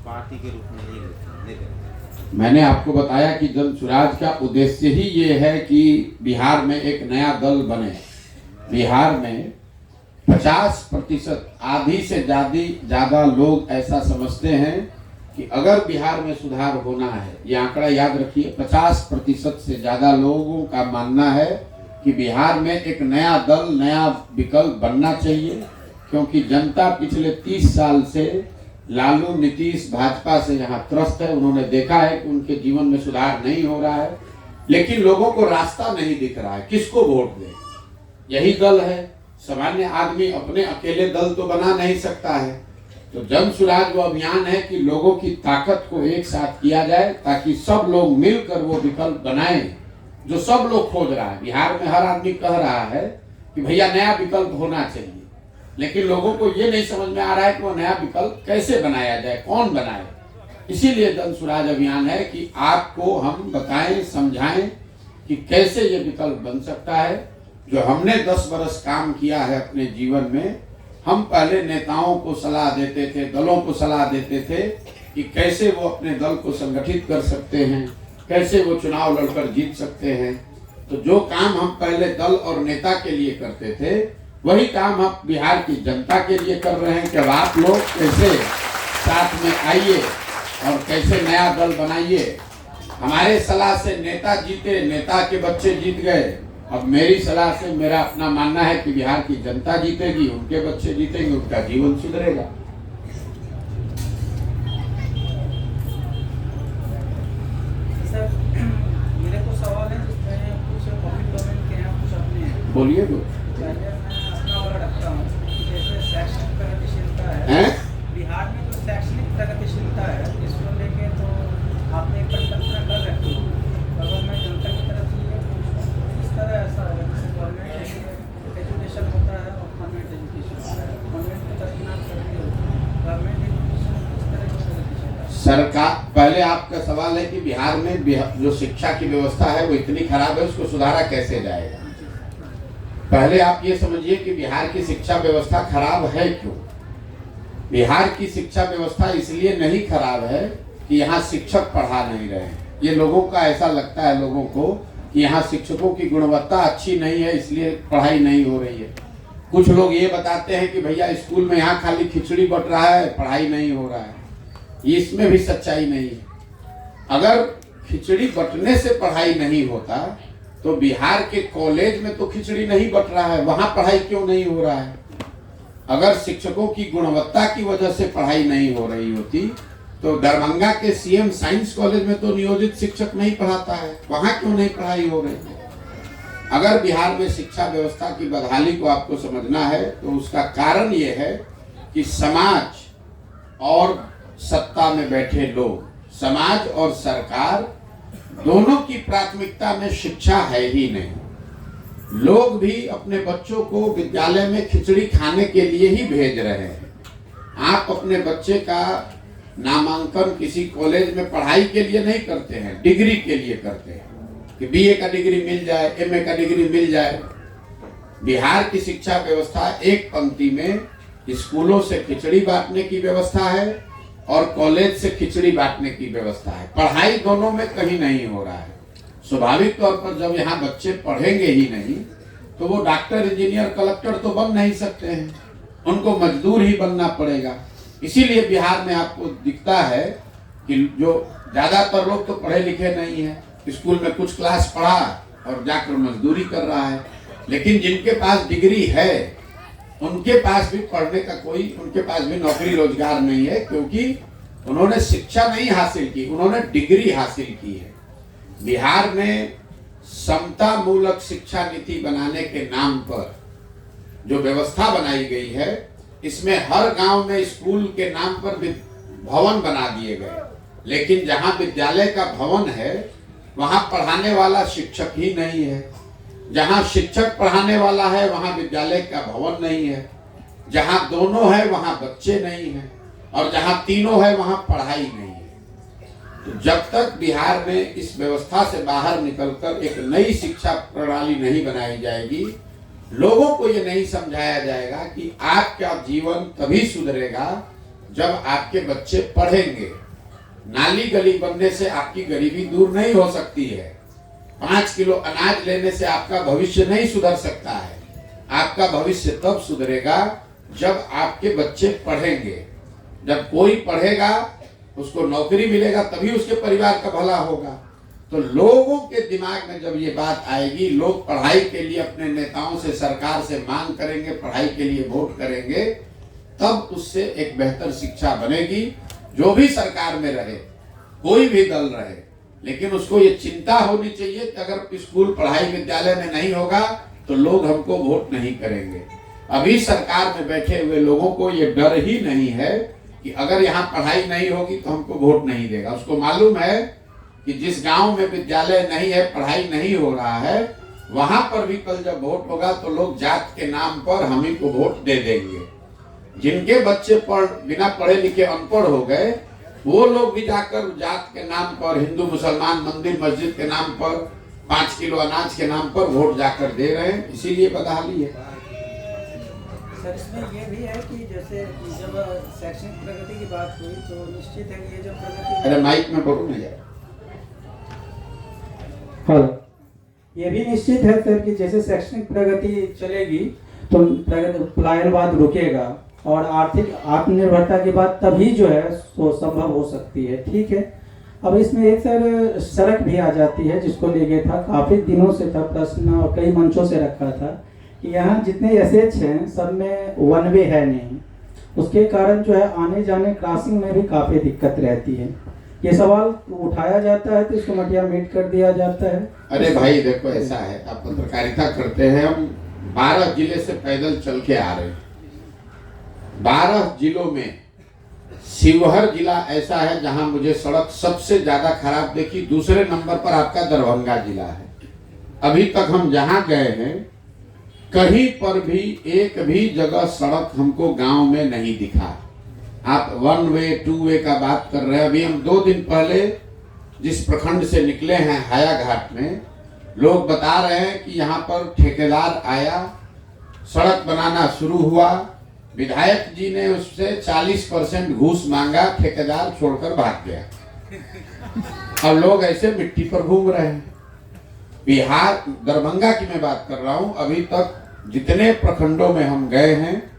Party के रूप में नहीं लेते हैं। मैंने आपको बताया कि जन स्वराज का उद्देश्य ही ये है कि बिहार में एक नया दल बने। बिहार में 50% आधी से ज्यादा लोग ऐसा समझते हैं कि अगर बिहार में सुधार होना है, ये आंकड़ा याद रखिए, 50% से ज्यादा लोगों का मानना है कि बिहार में एक नया दल, नया विकल्प बनना चाहिए। क्योंकि जनता पिछले 30 साल से लालू, नीतीश, भाजपा से यहाँ त्रस्त है। उन्होंने देखा है कि उनके जीवन में सुधार नहीं हो रहा है, लेकिन लोगों को रास्ता नहीं दिख रहा है, किसको वोट दें। यही दल है। सामान्य आदमी अपने अकेले दल तो बना नहीं सकता है। तो जन स्वराज वो अभियान है कि लोगों की ताकत को एक साथ किया जाए, ताकि सब लोग मिलकर वो विकल्प बनाएं जो सब लोग खोज रहा है। बिहार में हर आदमी कह रहा है कि भैया नया विकल्प होना चाहिए, लेकिन लोगों को ये नहीं समझ में आ रहा है कि वो नया विकल्प कैसे बनाया जाए, कौन बनाए। इसीलिए जन स्वराज अभियान है कि आपको हम बताएं, समझाएं कि कैसे ये विकल्प बन सकता है। जो हमने 10 बरस काम किया है अपने जीवन में, हम पहले नेताओं को सलाह देते थे, दलों को सलाह देते थे कि कैसे वो अपने दल को संगठित कर सकते हैं, कैसे वो चुनाव लड़कर जीत सकते हैं। तो जो काम हम पहले दल और नेता के लिए करते थे, वही काम हम बिहार की जनता के लिए कर रहे हैं कि अब आप लोग कैसे साथ में आइए और कैसे नया दल बनाइए। हमारे सलाह से नेता जीते, नेता के बच्चे जीत गए। अब मेरी सलाह से मेरा अपना मानना है कि बिहार की जनता जीतेगी, उनके बच्चे जीतेंगे, उनका जीवन सुधरेगा। सर, मेरे को सवाल है जिसमें कुछ पब्लिक डोमेन के हैं, कुछ अपने हैं। बोलिए। पहले मैं अपना वाला रखता हूँ कि जैसे शैक्षणिक प्रगतिशीलता है बिहार में, जो शैक्षणिक प्रगतिशीलता है इसको लेके तो आपने एक परिकल्पना कर रखी है। अगर मैं जनता की तरफ से ये पूछूँ, इस तरह ऐसा है जैसे गवर्नमेंट एजुकेशन होता है और कॉन्वेंट एजुकेशन होता है, कॉन्वेंट के दरमियान करके गवर्नमेंट एजुकेशन किस तरह की प्रगतिशीलता है। सरकार, पहले आपका सवाल है कि बिहार में जो शिक्षा की व्यवस्था है वो इतनी खराब है, उसको सुधारा कैसे जाएगा। पहले आप ये समझिए कि बिहार की शिक्षा व्यवस्था खराब है क्यों। बिहार की शिक्षा व्यवस्था इसलिए नहीं खराब है कि यहाँ शिक्षक पढ़ा नहीं रहे हैं। ये लोगों का ऐसा लगता है, लोगों को, कि यहाँ शिक्षकों की गुणवत्ता अच्छी नहीं है इसलिए पढ़ाई नहीं हो रही है। कुछ लोग ये बताते हैं कि भैया स्कूल में यहाँ खाली खिचड़ी बट रहा है, पढ़ाई नहीं हो रहा है। इसमें भी सच्चाई नहीं है। अगर खिचड़ी बटने से पढ़ाई नहीं होता तो बिहार के कॉलेज में तो खिचड़ी नहीं बट रहा है, वहां पढ़ाई क्यों नहीं हो रहा है। अगर शिक्षकों की गुणवत्ता की वजह से पढ़ाई नहीं हो रही होती तो दरभंगा के सीएम साइंस कॉलेज में तो नियोजित शिक्षक नहीं पढ़ाता है, वहां क्यों नहीं पढ़ाई हो रही है। अगर बिहार में शिक्षा व्यवस्था की बदहाली को आपको समझना है तो उसका कारण ये है कि समाज और सत्ता में बैठे लोग, समाज और सरकार दोनों की प्राथमिकता में शिक्षा है ही नहीं। लोग भी अपने बच्चों को विद्यालय में खिचड़ी खाने के लिए ही भेज रहे हैं। आप अपने बच्चे का नामांकन किसी कॉलेज में पढ़ाई के लिए नहीं करते हैं, डिग्री के लिए करते हैं कि बीए का डिग्री मिल जाए, एमए का डिग्री मिल जाए। बिहार की शिक्षा व्यवस्था एक पंक्ति में स्कूलों से खिचड़ी बांटने की व्यवस्था है और कॉलेज से खिचड़ी बांटने की व्यवस्था है। पढ़ाई दोनों में कहीं नहीं हो रहा है। स्वाभाविक तौर पर जब यहाँ बच्चे पढ़ेंगे ही नहीं तो वो डॉक्टर, इंजीनियर, कलेक्टर तो बन नहीं सकते हैं, उनको मजदूर ही बनना पड़ेगा। इसीलिए बिहार में आपको दिखता है कि जो ज्यादातर लोग तो पढ़े लिखे नहीं है, स्कूल में कुछ क्लास पढ़ा और जाकर मजदूरी कर रहा है। लेकिन जिनके पास डिग्री है उनके पास भी पढ़ने का उनके पास भी नौकरी रोजगार नहीं है, क्योंकि उन्होंने शिक्षा नहीं हासिल की, उन्होंने डिग्री हासिल की है। बिहार में समता मूलक शिक्षा नीति बनाने के नाम पर जो व्यवस्था बनाई गई है, इसमें हर गांव में स्कूल के नाम पर भवन बना दिए गए, लेकिन जहां विद्यालय का भवन है वहां पढ़ाने वाला शिक्षक ही नहीं है। जहां शिक्षक पढ़ाने वाला है वहां विद्यालय का भवन नहीं है। जहां दोनों है वहां बच्चे नहीं हैं, और जहां तीनों है वहां पढ़ाई नहीं है। तो जब तक बिहार में इस व्यवस्था से बाहर निकलकर एक नई शिक्षा प्रणाली नहीं बनाई जाएगी, लोगों को ये नहीं समझाया जाएगा कि आपका जीवन तभी सुधरेगा जब आपके बच्चे पढ़ेंगे। नाली गली बनने से आपकी गरीबी दूर नहीं हो सकती है। 5 किलो अनाज लेने से आपका भविष्य नहीं सुधर सकता है। आपका भविष्य तब सुधरेगा जब आपके बच्चे पढ़ेंगे। जब कोई पढ़ेगा, उसको नौकरी मिलेगा, तभी उसके परिवार का भला होगा। तो लोगों के दिमाग में जब ये बात आएगी, लोग पढ़ाई के लिए अपने नेताओं से, सरकार से मांग करेंगे, पढ़ाई के लिए वोट करेंगे, तब उससे एक बेहतर शिक्षा बनेगी। जो भी सरकार में रहे, कोई भी दल रहे, लेकिन उसको ये चिंता होनी चाहिए कि अगर स्कूल, पढ़ाई, विद्यालय में नहीं होगा तो लोग हमको वोट नहीं करेंगे। अभी सरकार में बैठे हुए लोगों को ये डर ही नहीं है कि अगर यहाँ पढ़ाई नहीं होगी तो हमको वोट नहीं देगा। उसको मालूम है कि जिस गांव में विद्यालय नहीं है, पढ़ाई नहीं हो रहा है, वहां पर भी कल जब वोट होगा तो लोग जात के नाम पर हम ही को वोट दे देंगे। जिनके बच्चे बिना पढ़े लिखे अनपढ़ हो गए, वो लोग भी जाकर जात के नाम पर, हिंदू मुसलमान, मंदिर मस्जिद के नाम पर, 5 किलो अनाज के नाम पर वोट जाकर दे रहे हैं। इसीलिए बदहाली है। सर, इसमें ये भी है कि जैसे जब शैक्षणिक प्रगति की बात हुई तो निश्चित है कि ये जो प्रगति, अरे माइक में बोलो ना यार। हेलो, ये भी निश्चित है सर कि जैसे शैक्षणिक प्रगति चलेगी तो पलायनवाद रुकेगा और आर्थिक आत्मनिर्भरता की बात तभी जो है वो संभव हो सकती है। ठीक है, अब इसमें एक सर सड़क भी आ जाती है, जिसको लेके था काफ़ी दिनों से था प्रश्न और कई मंचों से रखा था कि यहाँ जितने एसएच हैं सब में वन वे है नहीं। उसके कारण जो है आने जाने क्रॉसिंग में भी काफ़ी दिक्कत रहती है। ये सवाल उठाया जाता है तो इसको मटिया मीट कर दिया जाता है। अरे भाई देखो, ऐसा है, आप पत्रकारिता करते हैं, हम 12 जिले से पैदल चल के आ रहे हैं। 12 जिलों में शिवहर जिला ऐसा है जहां मुझे सड़क सबसे ज्यादा खराब देखी। दूसरे नंबर पर आपका दरभंगा जिला है। अभी तक हम जहां गए हैं, कहीं पर भी एक भी जगह सड़क हमको गांव में नहीं दिखा। आप 1 वे 2 वे का बात कर रहे हैं। अभी हम 2 दिन पहले जिस प्रखंड से निकले हैं, हाया घाट में, लोग बता रहे हैं कि यहाँ पर ठेकेदार आया, सड़क बनाना शुरू हुआ, विधायक जी ने उससे 40% घूस मांगा, ठेकेदार छोड़कर भाग गया। अब लोग ऐसे मिट्टी पर घूम रहे हैं। बिहार, दरभंगा की मैं बात कर रहा हूँ, अभी तक जितने प्रखंडों में हम गए हैं,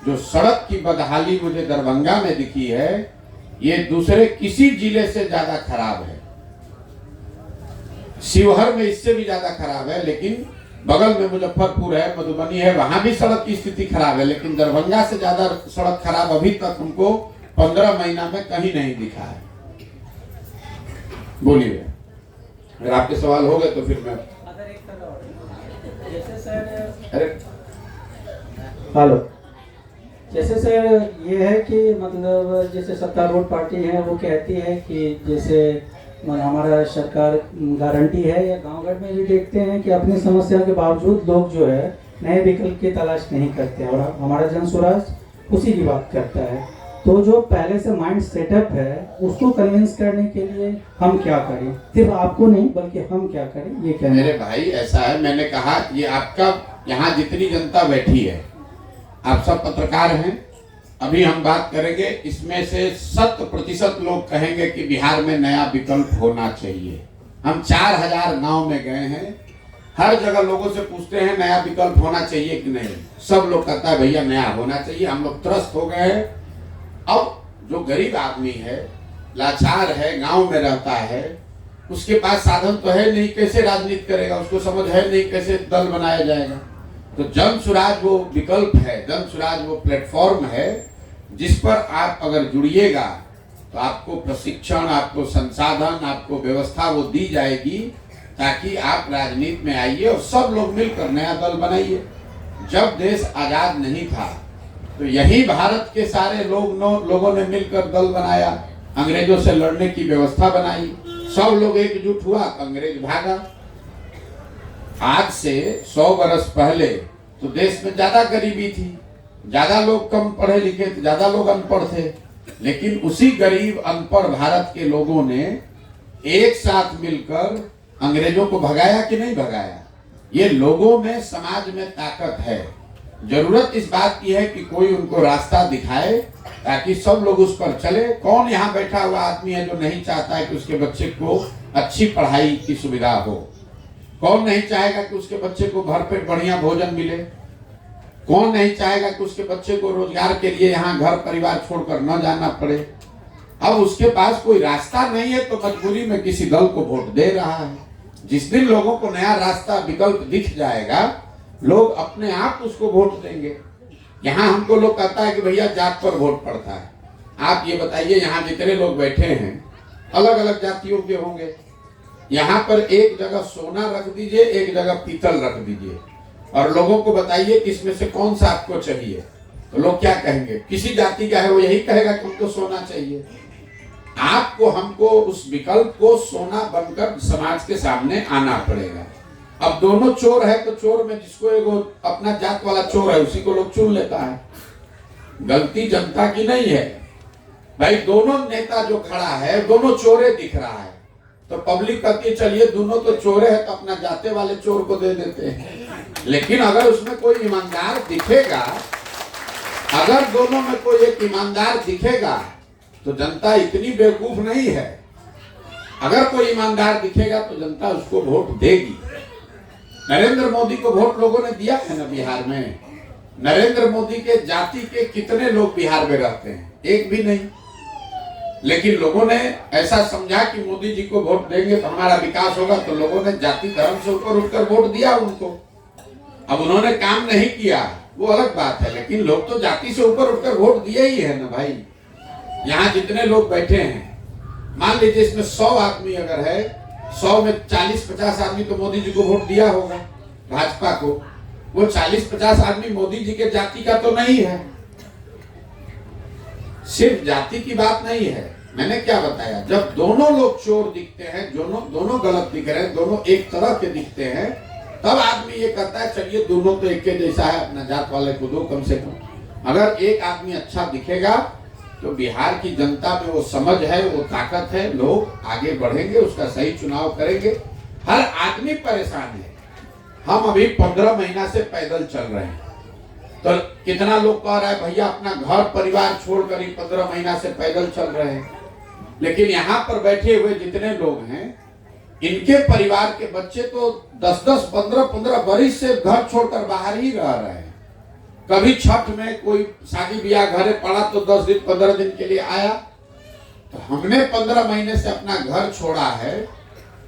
जो सड़क की बदहाली मुझे दरभंगा में दिखी है, ये दूसरे किसी जिले से ज्यादा खराब है। शिवहर में इससे भी ज्यादा खराब है, लेकिन बगल में मुजफ्फरपुर है, मधुबनी है, वहां भी सड़क की स्थिति खराब है, लेकिन दरभंगा से ज्यादा सड़क खराब अभी तक हमको 15 महीना में कहीं नहीं दिखा है। बोलिए, अगर आपके सवाल हो गए तो फिर मैं अगर एक तरह और जैसे सर, अरे हेलो, जैसे सर ये है कि मतलब जैसे सत्तारूढ़ पार्टी है वो कहती है कि जैसे हमारा सरकार गारंटी है, या गांव घर में भी देखते हैं कि अपनी समस्या के बावजूद लोग जो है नए विकल्प की तलाश नहीं करते और हमारा जन स्वराज उसी की बात करता है। तो जो पहले से माइंड सेटअप है उसको कन्विंस करने के लिए हम क्या करें? सिर्फ आपको नहीं बल्कि हम क्या करें, ये कहना। मेरे भाई ऐसा है, मैंने कहा ये आपका, यहाँ जितनी जनता बैठी है आप सब पत्रकार हैं। अभी हम बात करेंगे, इसमें से 100% लोग कहेंगे कि बिहार में नया विकल्प होना चाहिए। हम 4000 गांव में गए हैं, हर जगह लोगों से पूछते हैं नया विकल्प होना चाहिए कि नहीं। सब लोग कहता है भैया नया होना चाहिए। हम लोग त्रस्त हो गए हैं। अब जो गरीब आदमी है, लाचार है, गांव में रहता है, उसके पास साधन तो है नहीं, कैसे राजनीति करेगा, उसको समझ है नहीं कैसे दल बनाया जाएगा। तो जन स्वराज वो विकल्प है, जन स्वराज वो प्लेटफॉर्म है जिस पर आप अगर जुड़िएगा तो आपको प्रशिक्षण, आपको संसाधन, आपको व्यवस्था वो दी जाएगी ताकि आप राजनीति में आइए और सब लोग मिलकर नया दल बनाइए। जब देश आजाद नहीं था तो यही भारत के सारे लोगों ने मिलकर दल बनाया, अंग्रेजों से लड़ने की व्यवस्था बनाई, सब लोग एकजुट हुआ, अंग्रेज भागा। आज से 100 वर्ष पहले तो देश में ज्यादा गरीबी थी, ज्यादा लोग कम पढ़े लिखे थे, ज्यादा लोग अनपढ़ थे, लेकिन उसी गरीब अनपढ़ भारत के लोगों ने एक साथ मिलकर अंग्रेजों को भगाया कि नहीं भगाया? ये लोगों में, समाज में ताकत है। जरूरत इस बात की है कि कोई उनको रास्ता दिखाए ताकि सब लोग उस पर चले। कौन यहाँ बैठा हुआ आदमी है जो नहीं चाहता है कि उसके बच्चे को अच्छी पढ़ाई की सुविधा हो? कौन नहीं चाहेगा कि उसके बच्चे को घर पे बढ़िया भोजन मिले? कौन नहीं चाहेगा कि उसके बच्चे को रोजगार के लिए यहाँ घर परिवार छोड़कर न जाना पड़े? अब उसके पास कोई रास्ता नहीं है तो मजबूरी में किसी दल को वोट दे रहा है। जिस दिन लोगों को नया रास्ता विकल्प दिख जाएगा, लोग अपने आप उसको वोट देंगे। यहाँ हमको लोग कहता है कि भैया जात पर वोट पड़ता है। आप ये बताइए, यहाँ जितने लोग बैठे हैं अलग अलग जातियों के होंगे। यहाँ पर एक जगह सोना रख दीजिए, एक जगह पीतल रख दीजिए, और लोगों को बताइए कि इसमें से कौन सा आपको चाहिए, तो लोग क्या कहेंगे? किसी जाति का है वो यही कहेगा कि हमको सोना चाहिए। आपको हमको उस विकल्प को सोना बनकर समाज के सामने आना पड़ेगा। अब दोनों चोर है तो चोर में जिसको एगो अपना जात वाला चोर है उसी को लोग चुन लेता है। गलती जनता की नहीं है भाई। दोनों नेता जो खड़ा है दोनों चोरे दिख रहा है, तो पब्लिक कहती है चलिए दोनों तो चोरे है तो अपना जाते वाले चोर को दे देते हैं। लेकिन अगर उसमें कोई ईमानदार दिखेगा, अगर दोनों में कोई एक ईमानदार दिखेगा तो जनता इतनी बेवकूफ नहीं है। अगर कोई ईमानदार दिखेगा तो जनता उसको वोट देगी। नरेंद्र मोदी को वोट लोगों ने दिया है ना बिहार में। नरेंद्र मोदी के जाति के कितने लोग बिहार में रहते हैं? एक भी नहीं। लेकिन लोगों ने ऐसा समझा कि मोदी जी को वोट देंगे तो हमारा विकास होगा, तो लोगों ने जाति धर्म से ऊपर उठकर वोट दिया उनको। अब उन्होंने काम नहीं किया वो अलग बात है, लेकिन लोग तो जाति से ऊपर उठकर वोट दिए ही है ना भाई। यहाँ जितने लोग बैठे हैं, मान लीजिए इसमें 100 आदमी अगर है, 100 में 40-50 आदमी तो मोदी जी को वोट दिया होगा, भाजपा को। वो 40-50 आदमी मोदी जी के जाति का तो नहीं है। सिर्फ जाति की बात नहीं है। मैंने क्या बताया, जब दोनों लोग चोर दिखते हैं, दोनों गलत दिख रहे हैं, दोनों एक तरह के दिखते हैं, तब आदमी ये कहता है चलिए दोनों तो एक जैसा है, अपना जात वाले को दो कम से कम। अगर एक आदमी अच्छा दिखेगा तो बिहार की जनता में वो समझ है, वो ताकत है, लोग आगे बढ़ेंगे, उसका सही चुनाव करेंगे। हर आदमी परेशान है। हम अभी 15 महीना से पैदल चल रहे हैं, तो कितना लोग कह रहा है भैया अपना घर परिवार छोड़कर ही 15 महीना से पैदल चल रहे हैं। लेकिन यहाँ पर बैठे हुए जितने लोग हैं, इनके परिवार के बच्चे तो 10-10, 15-15 बरिस से घर छोड़कर बाहर ही रह रहे हैं। कभी छठ में कोई शादी ब्याह घरे पड़ा तो 10 दिन 15 दिन के लिए आया। तो हमने 15 महीने से अपना घर छोड़ा है,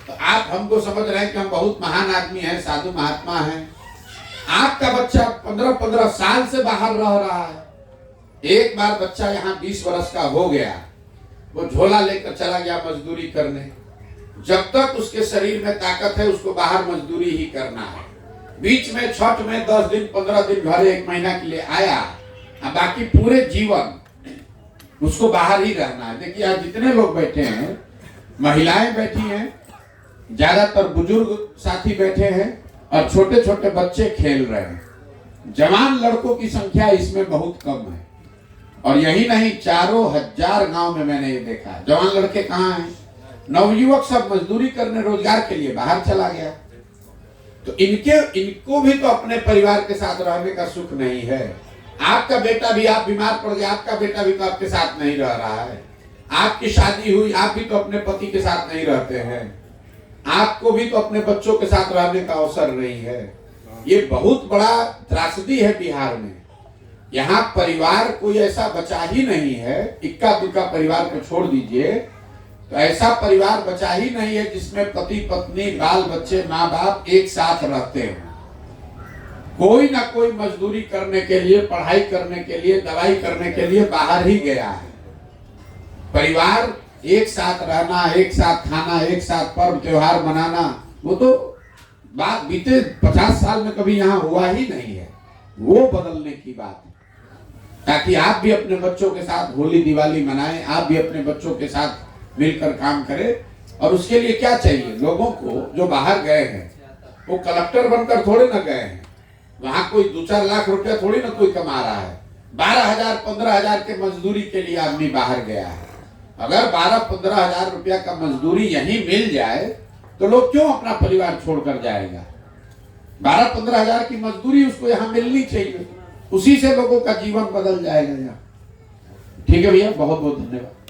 तो आप हमको समझ रहे हैं कि हम बहुत महान आदमी हैं, साधु महात्मा हैं। आपका बच्चा 15-15 साल से बाहर रह रहा है। एक बार बच्चा यहाँ 20 वर्ष का हो गया, वो झोला लेकर चला गया मजदूरी करने। जब तक उसके शरीर में ताकत है उसको बाहर मजदूरी ही करना है। बीच में छठ में 10 दिन 15 दिन घर 1 महीना के लिए आया, बाकी पूरे जीवन उसको बाहर ही रहना है। देखिए आज जितने लोग बैठे हैं, महिलाएं बैठी हैं, ज्यादातर बुजुर्ग साथी बैठे हैं और छोटे छोटे बच्चे खेल रहे हैं। जवान लड़कों की संख्या इसमें बहुत कम है। और यही नहीं, 4,000 गांव में मैंने ये देखा। जवान लड़के कहाँ हैं? नवयुवक सब मजदूरी करने रोजगार के लिए बाहर चला गया। तो इनको भी तो अपने परिवार के साथ रहने का सुख नहीं है। आपका बेटा भी, आप बीमार पड़ गए, आपका बेटा भी तो आपके साथ नहीं रह रहा है। आपकी शादी हुई, आप भी तो अपने पति के साथ नहीं रहते हैं। आपको भी तो अपने बच्चों के साथ रहने का अवसर नहीं है। ये बहुत बड़ा त्रासदी है बिहार में। यहाँ परिवार कोई ऐसा बचा ही नहीं है। इक्का दुक्का परिवार को छोड़ दीजिए, तो ऐसा परिवार बचा ही नहीं है जिसमें पति पत्नी बाल बच्चे माँ बाप एक साथ रहते हैं। कोई ना कोई मजदूरी करने के लिए, पढ़ाई करने के लिए, दवाई करने के लिए बाहर ही गया है। परिवार एक साथ रहना, एक साथ खाना, एक साथ पर्व त्योहार मनाना, वो तो बात बीते 50 साल में कभी यहाँ हुआ ही नहीं है। वो बदलने की बात है, ताकि आप भी अपने बच्चों के साथ होली दिवाली मनाएं, आप भी अपने बच्चों के साथ मिलकर काम करें। और उसके लिए क्या चाहिए? लोगों को जो बाहर गए हैं वो कलेक्टर बनकर थोड़े ना गए हैं। वहां कोई 2-4 लाख रुपया थोड़ी ना कोई कमा रहा है। 12,000 15,000 के मजदूरी के लिए आदमी बाहर गया है। अगर 12-15 हजार रुपया का मजदूरी यहीं मिल जाए तो लोग क्यों अपना परिवार छोड़कर जाएगा? 12-15 हजार की मजदूरी उसको यहाँ मिलनी चाहिए। उसी से लोगों का जीवन बदल जाएगा यहाँ। ठीक है भैया, बहुत बहुत धन्यवाद।